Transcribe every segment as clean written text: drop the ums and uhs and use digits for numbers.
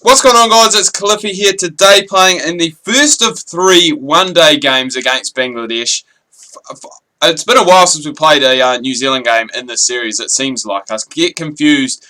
What's going on, guys? It's Cliffy here today, playing in the first of 3 one-day games against Bangladesh. It's been a while since we played a New Zealand game in this series, it seems like. I get confused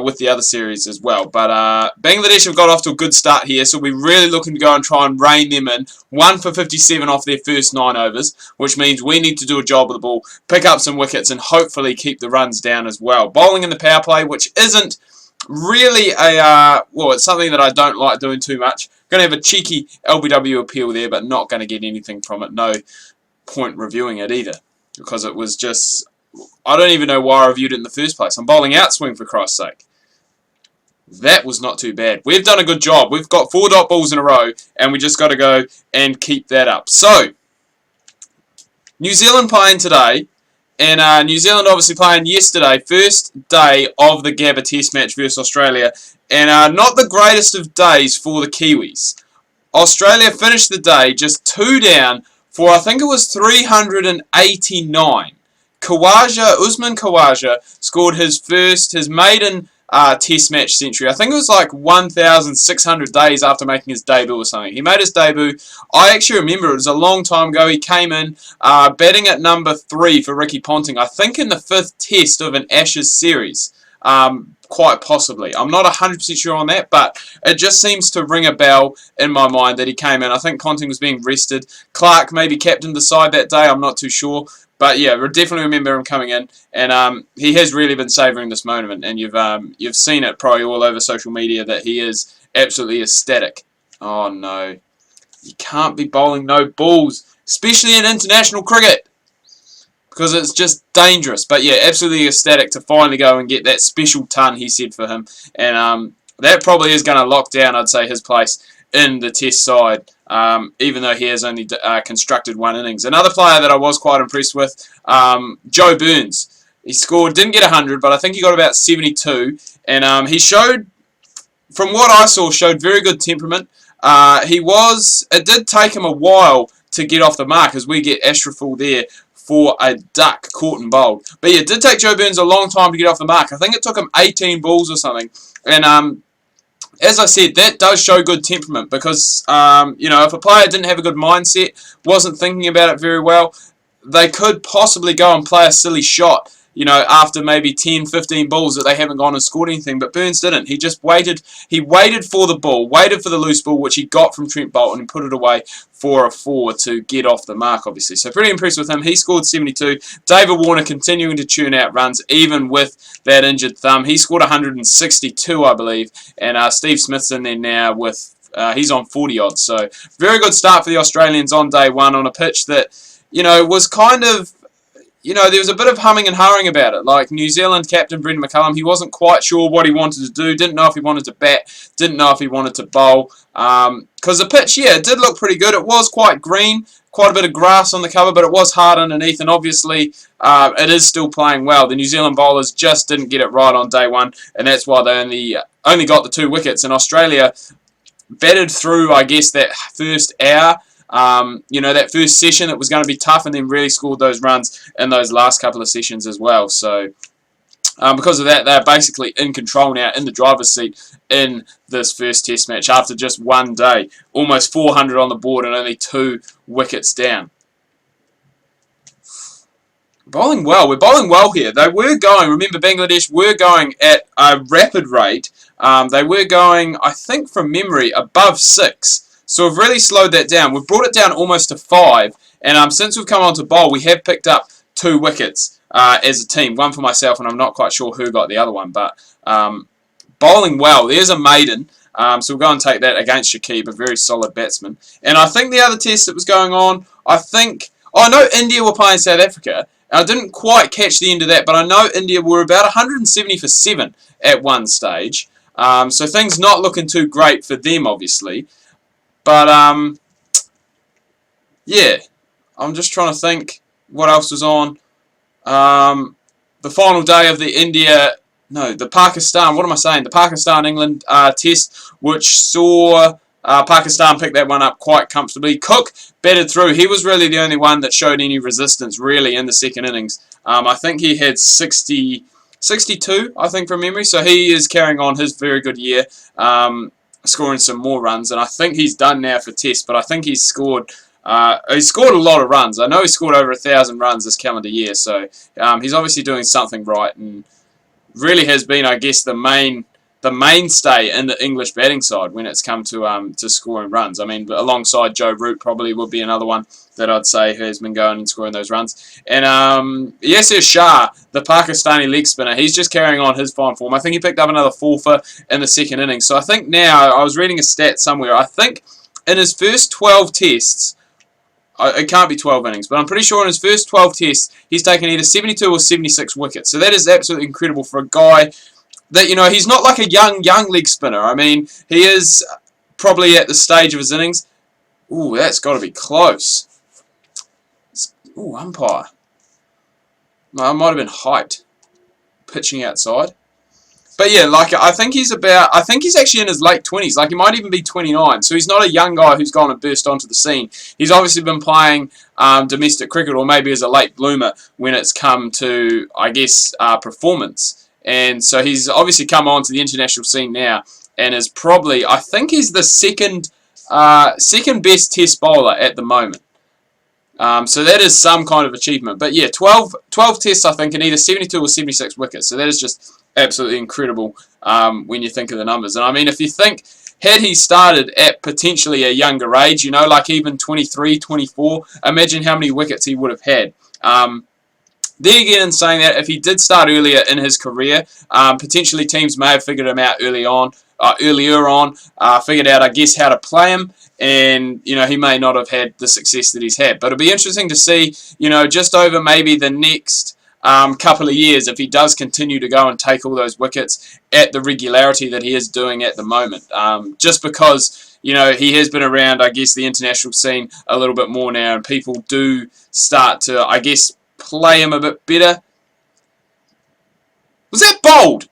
with the other series as well. But Bangladesh have got off to a good start here, so we're really looking to go and try and rein them in. 1 for 57 off their first 9 overs, which means we need to do a job with the ball, pick up some wickets, and hopefully keep the runs down as well. Bowling in the power play, which isn't really well, it's something that I don't like doing too much. Going to have a cheeky LBW appeal there, but not going to get anything from it. No point reviewing it either, because it was just, I don't even know why I reviewed it in the first place. I'm bowling outswing, for Christ's sake. That was not too bad. We've done a good job. We've got 4 dot balls in a row, and we just got to go and keep that up. So, New Zealand playing today. And New Zealand obviously playing yesterday, first day of the Gabba Test match versus Australia. And not the greatest of days for the Kiwis. Australia finished the day just 2 down for, I think it was 389. Usman Khawaja scored his maiden Test match century. I think it was like 1,600 days after making his debut or something. He made his debut. I actually remember it was a long time ago. He came in batting at number 3 for Ricky Ponting. I think in the 5th Test of an Ashes series. Quite possibly. I'm not 100% sure on that, but it just seems to ring a bell in my mind that he came in. I think Ponting was being rested. Clark maybe captained the side that day. I'm not too sure. But yeah, I definitely remember him coming in, and he has really been savouring this moment, and you've seen it probably all over social media that he is absolutely ecstatic. Oh no, you can't be bowling no balls, especially in international cricket, because it's just dangerous. But yeah, absolutely ecstatic to finally go and get that special ton, he said, for him, and that probably is going to lock down, I'd say, his place in the Test side. Even though he has only constructed 1 innings. Another player that I was quite impressed with, Joe Burns. He scored, didn't get 100, but I think he got about 72. And he showed, from what I saw, showed very good temperament. It did take him a while to get off the mark, as we get Ashraful there for a duck caught and bowled. But yeah, it did take Joe Burns a long time to get off the mark. I think it took him 18 balls or something. And as I said, that does show good temperament, because, if a player didn't have a good mindset, wasn't thinking about it very well, they could possibly go and play a silly shot, after maybe 10, 15 balls that they haven't gone and scored anything. But Burns didn't. He just waited. He waited for the ball, waited for the loose ball, which he got from Trent Bolton, and put it away for a 4 to get off the mark, obviously. So pretty impressed with him. He scored 72. David Warner continuing to churn out runs, even with that injured thumb. He scored 162, I believe. And Steve Smith's in there now with, he's on 40 odds. So very good start for the Australians on day 1 on a pitch that, was kind of, there was a bit of humming and hawing about it. Like New Zealand captain Brendan McCullum, he wasn't quite sure what he wanted to do. Didn't know if he wanted to bat. Didn't know if he wanted to bowl. Because the pitch, yeah, it did look pretty good. It was quite green. Quite a bit of grass on the cover, but it was hard underneath. And obviously, it is still playing well. The New Zealand bowlers just didn't get it right on day 1. And that's why they only got the 2 wickets. And Australia batted through, I guess, that first hour. That first session that was going to be tough, and then really scored those runs in those last couple of sessions as well. So, because of that, they're basically in control now, in the driver's seat in this first Test match after just 1 day. Almost 400 on the board and only 2 wickets down. Bowling well. We're bowling well here. They were going, remember, Bangladesh were going at a rapid rate. They were going, I think from memory, above 6. So we've really slowed that down. We've brought it down almost to 5. And since we've come on to bowl, we have picked up 2 wickets as a team. 1 for myself, and I'm not quite sure who got the other one. But bowling well. There's a maiden. So we'll go and take that against Shakib, a very solid batsman. And I think the other test that was going on, I know India were playing South Africa. I didn't quite catch the end of that, but I know India were about 170 for 7 at one stage. So things not looking too great for them, obviously. But, yeah, I'm just trying to think what else was on. The final day of the Pakistan, what am I saying? The Pakistan-England test, which saw Pakistan pick that one up quite comfortably. Cook batted through. He was really the only one that showed any resistance, really, in the second innings. I think he had 62, I think, from memory. So he is carrying on his very good year. scoring some more runs, and I think he's done now for Test, but I think he's scored a lot of runs. I know he scored over 1,000 runs this calendar year, so he's obviously doing something right, and really has been, I guess, the mainstay in the English batting side when it's come to scoring runs. I mean, alongside Joe Root probably would be another one that I'd say has been going and scoring those runs. And Yasir Shah, the Pakistani leg spinner, he's just carrying on his fine form. I think he picked up another fourfer in the second innings. So I think now, I was reading a stat somewhere, I think in his first 12 tests, it can't be 12 innings, but I'm pretty sure in his first 12 tests, he's taken either 72 or 76 wickets. So that is absolutely incredible for a guy that, you know, he's not like a young leg spinner. I mean, he is probably at the stage of his innings. Ooh, that's got to be close. Ooh, umpire. I might have been hyped. Pitching outside. But yeah, like, I think he's actually in his late 20s. Like, he might even be 29. So he's not a young guy who's gone and burst onto the scene. He's obviously been playing domestic cricket, or maybe as a late bloomer when it's come to, I guess, performance. And so he's obviously come on to the international scene now, and is probably, I think he's the second best Test bowler at the moment. So that is some kind of achievement. But yeah, 12 tests, I think, and either 72 or 76 wickets. So that is just absolutely incredible when you think of the numbers. And I mean, if you think, had he started at potentially a younger age, you know, like even 23, 24, imagine how many wickets he would have had. There again, in saying that, if he did start earlier in his career, potentially teams may have figured him out earlier on, figured out, I guess, how to play him, and, you know, he may not have had the success that he's had. But it'll be interesting to see, you know, just over maybe the next couple of years, if he does continue to go and take all those wickets at the regularity that he is doing at the moment. Just because, you know, he has been around, I guess, the international scene a little bit more now, and people do start to, I guess, play him a bit better. Was that bold?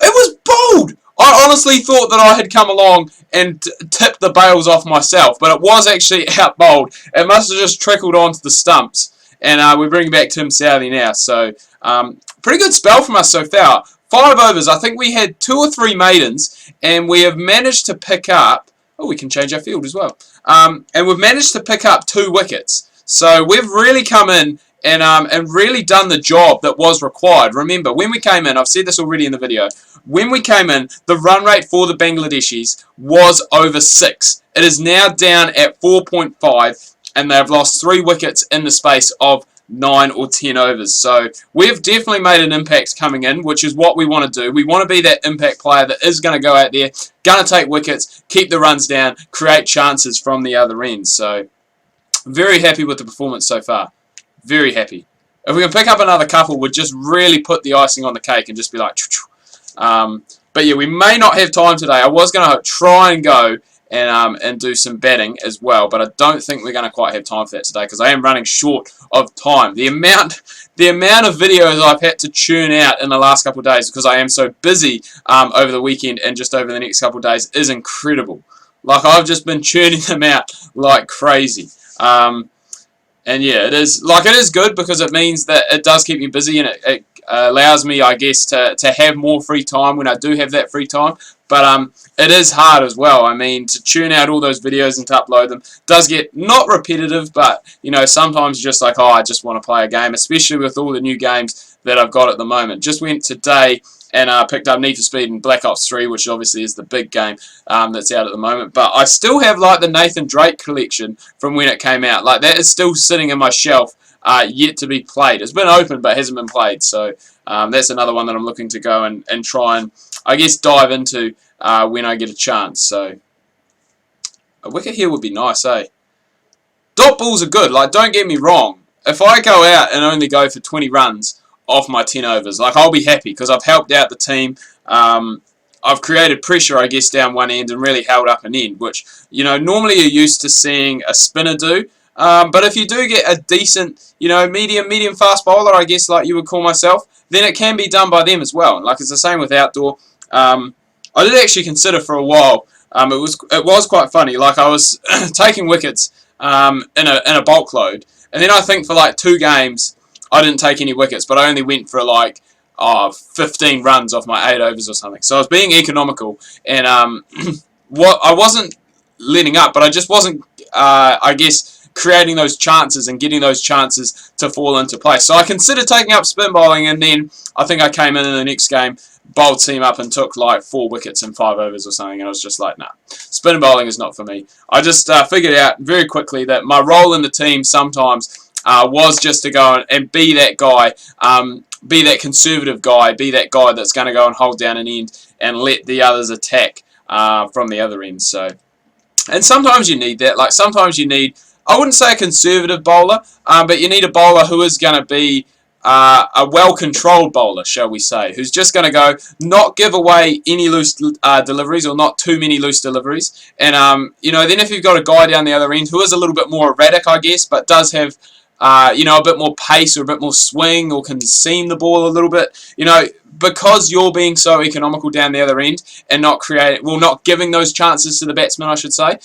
It was bold! I honestly thought that I had come along and tipped the bails off myself, but it was actually out bowled. It must have just trickled onto the stumps. And we're bringing back Tim Southey now. So, pretty good spell from us so far. 5 overs. I think we had 2 or 3 maidens, and we have managed to pick up... Oh, we can change our field as well. And we've managed to pick up 2 wickets. So we've really come in and really done the job that was required. Remember, when we came in, I've said this already in the video, when we came in, the run rate for the Bangladeshis was over 6. It is now down at 4.5, and they've lost 3 wickets in the space of 9 or 10 overs. So we've definitely made an impact coming in, which is what we want to do. We want to be that impact player that is going to go out there, going to take wickets, keep the runs down, create chances from the other end. So very happy with the performance so far. Very happy. If we can pick up another couple, we'd just really put the icing on the cake and just be like... but yeah, we may not have time today. I was going to try and go and do some batting as well, but I don't think we're going to quite have time for that today because I am running short of time. The amount of videos I've had to churn out in the last couple of days because I am so busy over the weekend and just over the next couple of days is incredible. Like, I've just been churning them out like crazy. And yeah, it is good because it means that it does keep me busy, and it allows me, I guess, to have more free time when I do have that free time. But it is hard as well. I mean, to tune out all those videos and to upload them does get not repetitive, but, you know, sometimes just like, oh, I just want to play a game, especially with all the new games that I've got at the moment. Just went today and picked up Need for Speed and Black Ops 3, which obviously is the big game that's out at the moment. But I still have, like, the Nathan Drake collection from when it came out. Like, that is still sitting in my shelf, yet to be played. It's been open, but hasn't been played. So that's another one that I'm looking to go and try and, I guess, dive into when I get a chance. So a wicket here would be nice, eh? Dot balls are good. Like, don't get me wrong. If I go out and only go for 20 runs off my 10 overs, like, I'll be happy because I've helped out the team. I've created pressure, I guess, down one end and really held up an end, which, you know, normally you're used to seeing a spinner do. But if you do get a decent, you know, medium fast bowler, I guess, like you would call myself, then it can be done by them as well. And like, it's the same with outdoor. I did actually consider for a while. It was quite funny. Like, I was taking wickets in a bulk load, and then I think for like 2 games I didn't take any wickets, but I only went for like, 15 runs off my 8 overs or something. So I was being economical, and what I wasn't letting up, but I just wasn't, I guess, creating those chances and getting those chances to fall into place. So I considered taking up spin bowling, and then I think I came in the next game, bowled team up and took like 4 wickets in 5 overs or something, and I was just like, nah, spin bowling is not for me. I just figured out very quickly that my role in the team sometimes was just to go and be that guy, be that conservative guy, be that guy that's going to go and hold down an end and let the others attack from the other end. So, and sometimes you need that. Like sometimes you need, I wouldn't say a conservative bowler, but you need a bowler who is going to be a well-controlled bowler, shall we say, who's just going to go, not give away any loose deliveries or not too many loose deliveries. And, you know, then if you've got a guy down the other end who is a little bit more erratic, I guess, but does have, you know, a bit more pace or a bit more swing or can seam the ball a little bit, you know, because you're being so economical down the other end and not not giving those chances to the batsman, I should say,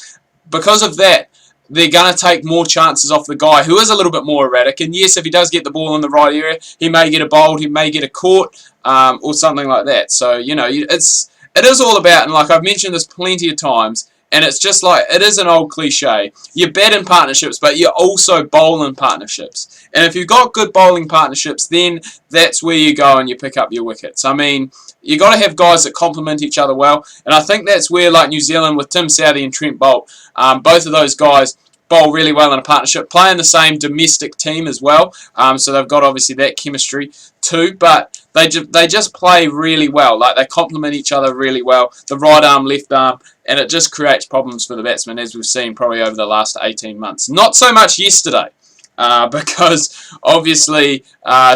because of that, they're going to take more chances off the guy who is a little bit more erratic. And yes, if he does get the ball in the right area, he may get a bowled, he may get a caught, or something like that. So, you know, it is all about, and like I've mentioned this plenty of times, and it's just like, it is an old cliche. You bat in partnerships, but you also bowl in partnerships. And if you've got good bowling partnerships, then that's where you go and you pick up your wickets. I mean, you got to have guys that complement each other well. And I think that's where, like New Zealand with Tim Southee and Trent Boult, both of those guys bowl really well in a partnership, play in the same domestic team as well. So they've got obviously that chemistry too, but they just play really well. Like they complement each other really well. The right arm, left arm, and it just creates problems for the batsmen, as we've seen probably over the last 18 months. Not so much yesterday, because obviously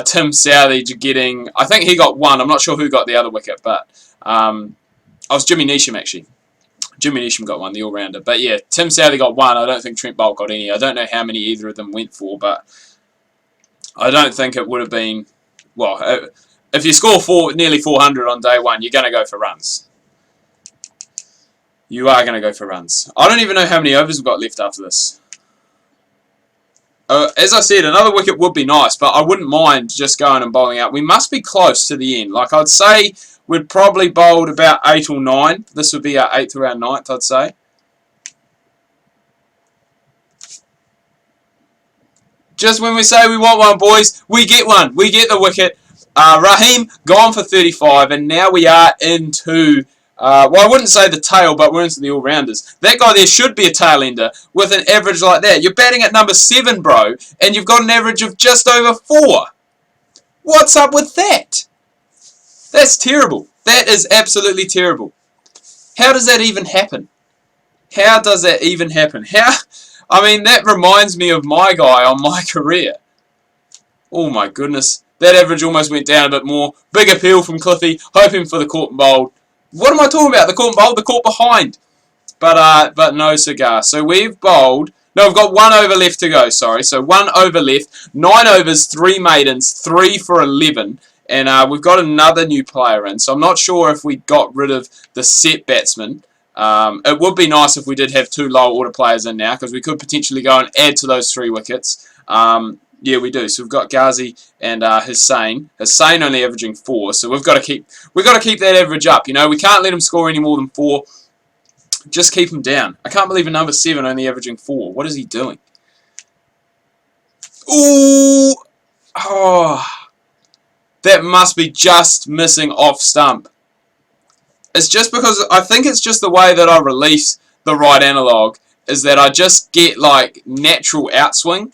Tim Southee getting, I think he got 1. I'm not sure who got the other wicket, but it was Jimmy Neesham actually. Jimmy Neesham got 1, the all-rounder. But yeah, Tim Southee got 1. I don't think Trent Boult got any. I don't know how many either of them went for, but I don't think it would have been, well, if you score nearly 400 on day 1, you're going to go for runs. You are going to go for runs. I don't even know how many overs we've got left after this. As I said, another wicket would be nice, but I wouldn't mind just going and bowling out. We must be close to the end. Like I'd say, we'd probably bowled about 8 or 9. This would be our 8th or our 9th, I'd say. Just when we say we want one, boys, we get one. We get the wicket. Raheem gone for 35, and now we are into, well, I wouldn't say the tail, but we're into the all-rounders. That guy there should be a tail-ender with an average like that. You're batting at number 7, bro, and you've got an average of just over 4. What's up with that? That's terrible. That is absolutely terrible. How does that even happen? How does that even happen? I mean, that reminds me of my guy on my career. Oh my goodness. That average almost went down a bit more. Big appeal from Cliffy, hoping for the caught and bowled. What am I talking about? The caught and bowled, the caught behind. But no cigar. So we've bowled. No, we've got 1 over left to go, sorry. So 1 over left, 9 overs, 3 maidens, 3 for 11. And we've got another new player in. So I'm not sure if we got rid of the set batsman. It would be nice if we did have 2 lower order players in now, because we could potentially go and add to those 3 wickets. Yeah, we do. So we've got Ghazi and Hussain. Hussain only averaging 4, so we've got to keep that average up. You know, we can't let him score any more than 4. Just keep him down. I can't believe a number 7 only averaging 4. What is he doing? Ooh, oh, that must be just missing off stump. It's just because I think it's just the way that I release the right analog is that I just get like natural outswing.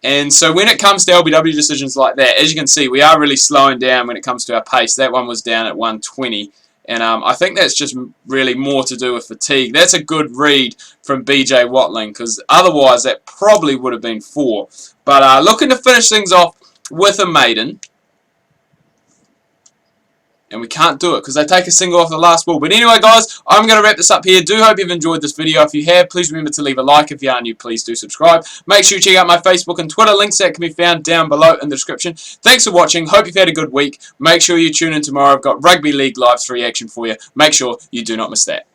And so when it comes to LBW decisions like that, as you can see, we are really slowing down when it comes to our pace. That one was down at 120. And I think that's just really more to do with fatigue. That's a good read from BJ Watling, because otherwise that probably would have been 4. But looking to finish things off with a maiden. And we can't do it because they take a single off the last ball. But anyway, guys, I'm going to wrap this up here. Do hope you've enjoyed this video. If you have, please remember to leave a like. If you are new, please do subscribe. Make sure you check out my Facebook and Twitter. Links that can be found down below in the description. Thanks for watching. Hope you've had a good week. Make sure you tune in tomorrow. I've got Rugby League Live 3 action for you. Make sure you do not miss that.